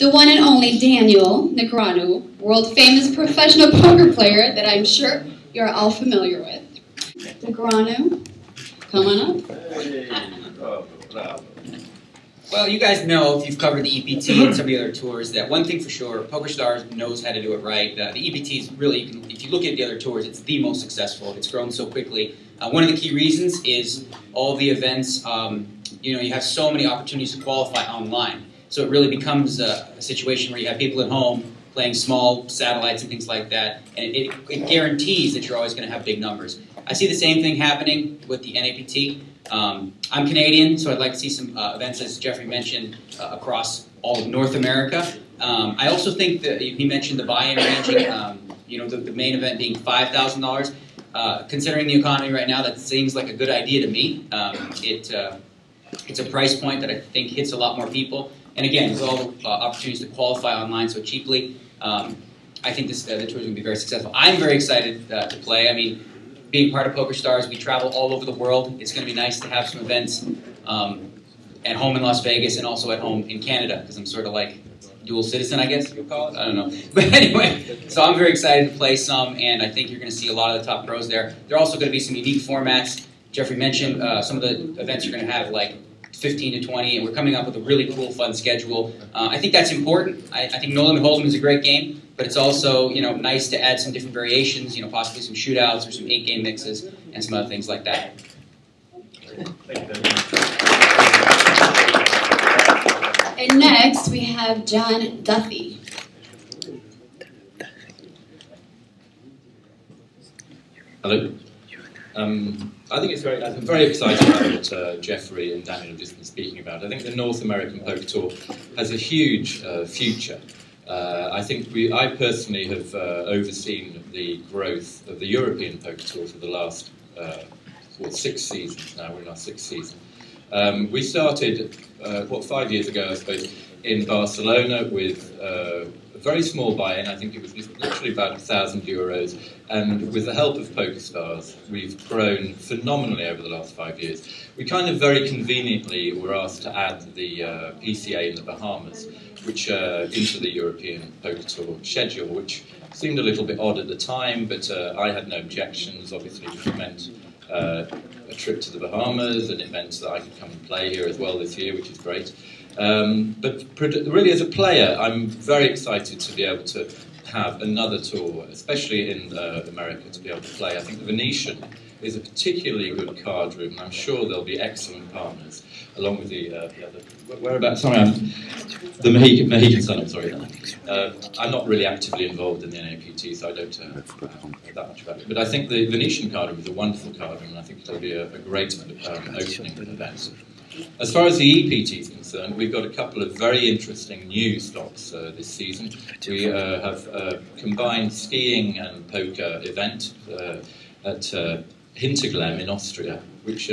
the one and only Daniel Negreanu, world-famous professional poker player that I'm sure you're all familiar with. Negreanu, come on up. Hey, bravo, bravo. Well, you guys know, if you've covered the EPT and some of the other tours, that one thing for sure, PokerStars knows how to do it right. The EPT is really, if you look at the other tours, it's the most successful. It's grown so quickly. One of the key reasons is all the events, you have so many opportunities to qualify online. So it really becomes a situation where you have people at home playing small satellites and things like that, and it guarantees that you're always going to have big numbers. I see the same thing happening with the NAPT. I'm Canadian, so I'd like to see some events, as Jeffrey mentioned, across all of North America. I also think that he mentioned the buy-in ranging, the main event being $5,000. Considering the economy right now, that seems like a good idea to me. It's a price point that I think hits a lot more people. And again, with all the opportunities to qualify online so cheaply, I think the tour is going to be very successful. I'm very excited to play. I mean, being part of PokerStars, we travel all over the world. It's going to be nice to have some events at home in Las Vegas and also at home in Canada, because I'm sort of like dual citizen, I guess you'll call it. I don't know. But anyway, so I'm very excited to play some, and I think you're going to see a lot of the top pros there. There are also going to be some unique formats. Jeffrey mentioned some of the events you're going to have like 15 to 20, and we're coming up with a really cool, fun schedule. I think that's important. I think No Limit Hold'em is a great game, but it's also nice to add some different variations, possibly some shootouts or some 8-game mixes and some other things like that. And next we have John Duffy. Hello. I think it's I'm very excited about what Jeffrey and Daniel have just been speaking about. I think the North American Poker Tour has a huge future. I personally have overseen the growth of the European Poker Tour for the last 6 seasons now. We're in our 6th season. We started, 5 years ago, I suppose, in Barcelona with a very small buy-in. I think it was literally about €1,000. And with the help of PokerStars, we've grown phenomenally over the last 5 years. We kind of very conveniently were asked to add the PCA in the Bahamas, which into the European Poker Tour schedule, which seemed a little bit odd at the time, but I had no objections. Obviously, it meant a trip to the Bahamas, and it meant that I could come and play here as well this year, which is great. But really, as a player, I'm very excited to be able to have another tour, especially in America, to be able to play. I think the Venetian is a particularly good card room, and I'm sure there'll be excellent partners, along with the other... Whereabouts? Sorry, the Mohican Sun, I'm sorry. I'm not really actively involved in the NAPT, so I don't know that much about it. But I think the Venetian card room is a wonderful card room, and I think it'll be a great opening event. As far as the EPT is concerned, we've got a couple of very interesting new stops this season. We have a combined skiing and poker event at Hinterglemm in Austria, which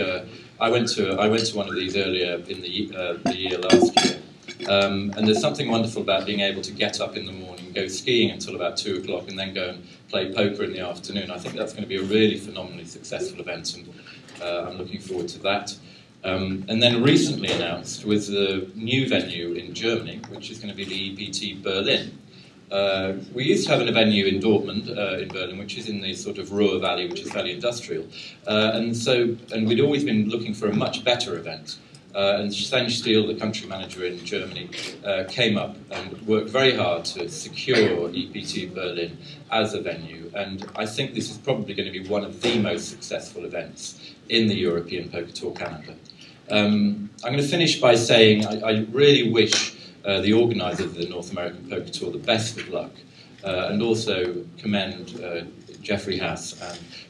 I went to one of these earlier in the year last year. And there's something wonderful about being able to get up in the morning, go skiing until about 2 o'clock, and then go and play poker in the afternoon. I think that's going to be a really phenomenally successful event, and I'm looking forward to that. And then recently announced was a new venue in Germany, which is going to be the EPT Berlin. We used to have a venue in Dortmund, in Berlin, which is in the sort of Ruhr Valley, which is fairly industrial. And we'd always been looking for a much better event. And Sven Steele, the country manager in Germany, came up and worked very hard to secure EPT Berlin as a venue. And I think this is probably going to be one of the most successful events in the European Poker Tour calendar. I'm going to finish by saying I really wish the organisers of the North American Poker Tour the best of luck, and also commend Jeffrey Haas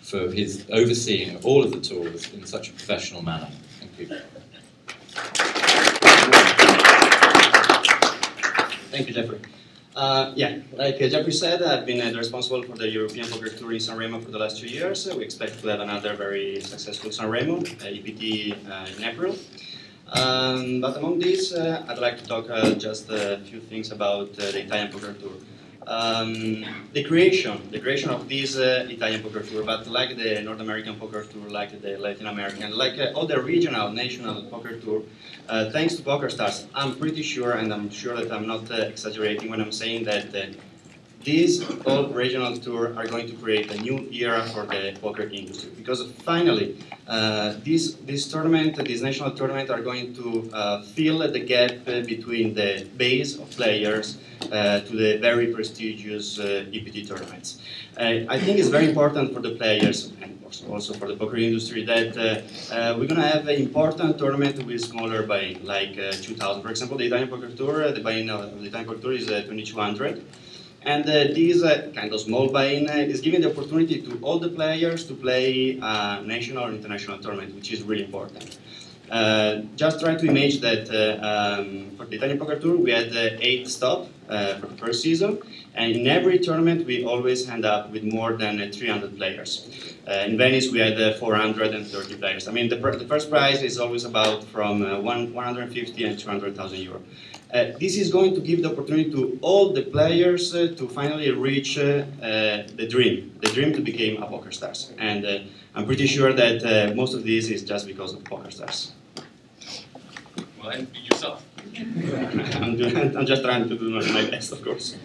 for his overseeing all of the tours in such a professional manner. Thank you. Thank you, Jeffrey. Like Jeffrey said, I've been responsible for the European Poker Tour in Sanremo for the last 2 years. We expect to have another very successful Sanremo, EPT in April. But among these, I'd like to talk just a few things about the Italian Poker Tour. the creation of this Italian poker tour, but like the North American poker tour, like the Latin American, like all the regional, national poker tour, thanks to PokerStars, I'm pretty sure, and I'm sure that I'm not exaggerating when I'm saying that these all regional tours are going to create a new era for the poker industry, because finally this tournament, this national tournament, are going to fill the gap between the base of players to the very prestigious EPT tournaments. I think it's very important for the players and also for the poker industry that we're going to have an important tournament with smaller buy-in, like 2,000. For example, the Italian Poker Tour, the buy-in of the Italian Poker Tour is 2,200. And this kind of small buy-in is giving the opportunity to all the players to play a national or international tournament, which is really important. Just try to imagine that for the Italian Poker Tour we had 8 stops for the first season, and in every tournament we always end up with more than 300 players. In Venice we had 430 players. I mean, the first prize is always about from 150 and 200,000 euro. This is going to give the opportunity to all the players to finally reach the dream to become a PokerStars. And I'm pretty sure that most of this is just because of PokerStars. Well, and yourself. I'm just trying to do my best, of course.